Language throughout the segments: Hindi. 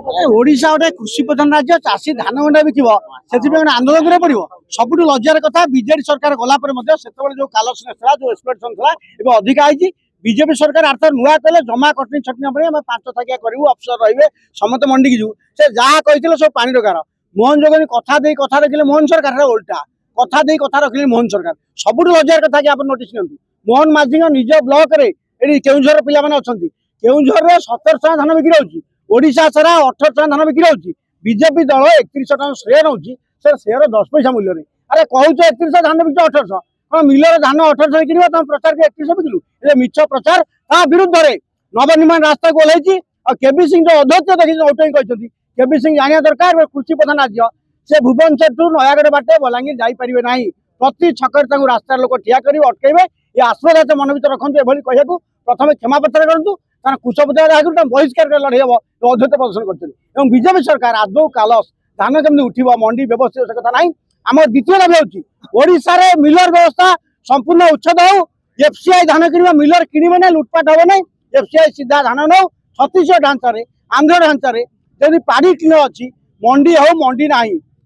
ओडिशा गोटे कृषि प्रधान राज्य चाषी धान गंडा बिकब से आंदोलन करा पड़ो सबुठ लज्जार कथा बीजेडी सरकार गलापर जो कालसन था जो एक्सपेक्टेशन था अधिक आई बीजेपी सरकार आर्थ नुआ कले जमा कटनी छटनी पड़े 5 थाकिया करूँ अफसर रे समस्त मंडी की से जहाँ कही सब पानी डकार मोहन जोगनी कथा रखिले मोहन सरकार उल्टा कथा कथा रखिले मोहन सरकार सबुठ लज्जार कथा कि आप नोटिस नि मोहन माझी निज ब्लॉक रे केउझर पिला माने अछंती केउझर 1700 धान बिक्री होची ओडिशा सारा 1800 धान बिक्री होची बीजेपी दल 3100 टका शेयर होची से शेयर 10 पैसा मूल्य रे अरे कहू 3100 धान बिक्री 1800 हम मिलर धान 1800 बिक्री तुम प्रचार के 3100 बिकलु ए मिछ प्रचार ता विरुद्ध रे नवनिर्माण रास्ता को ओल्हाइची और केबी सिंह जो अध्यक्ष देखि ओटई कहछथि केबी सिंह जानिया दरकार कृषि प्रधान राज्य से भुवनेश्वर टू नयागढ़ बाटे बलांगीर जाई परिबे नाही प्रति छकर तांगु रास्ता लोक ठिया करी अटकेबे ये आश्वास मन भर रखते एभली कहू प्रथम क्षमापत्र करूँ कारण कुशपत्र आगे बहिष्कार लड़े हम अध्यक्ष प्रदर्शन कर बीजेपी सरकार आदौ कालस धान केमती उठब मंडी व्यवस्थित से कथा ना आम द्वितीय दाबी होशार मिलर व्यवस्था संपूर्ण उच्छेद हो एफसीआई धान कि मिलर किणवे ना लुटपाट हम ना एफसीआई सीधा धान नौ छत्तीसगढ़ ढांचार आंध्र ढांचार जब पाड़ी किण अच्छी मंडी हो मंडी ना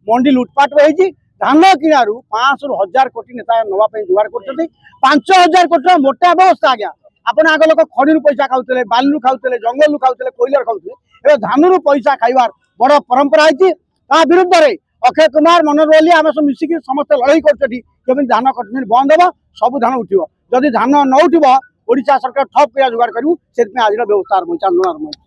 मंडी लुटपाट होती धान किणारू 500 ରୁ 1000 कोटी नेता नापी जुगाड़ कर 5000 कोटी मोटा व्यवस्था आज्ञा आपण आग लोक खड़ी पैसा खाऊले बालू खाऊले जंगल खाऊले कोईलर खाऊले धान पैसा खाइबार बड़ परंपरा है विरुद्ध में अक्षय कुमार मनोहर वाली आम सब मिसिक समस्त लड़ाई करमी धान कटनी बंद हम सब धान उठो जदि धान न उठो ओडिशा सरकार ठप जुगाड़ करूँ से आज व्यवस्था आरम्भ आंदोलन आरम्भ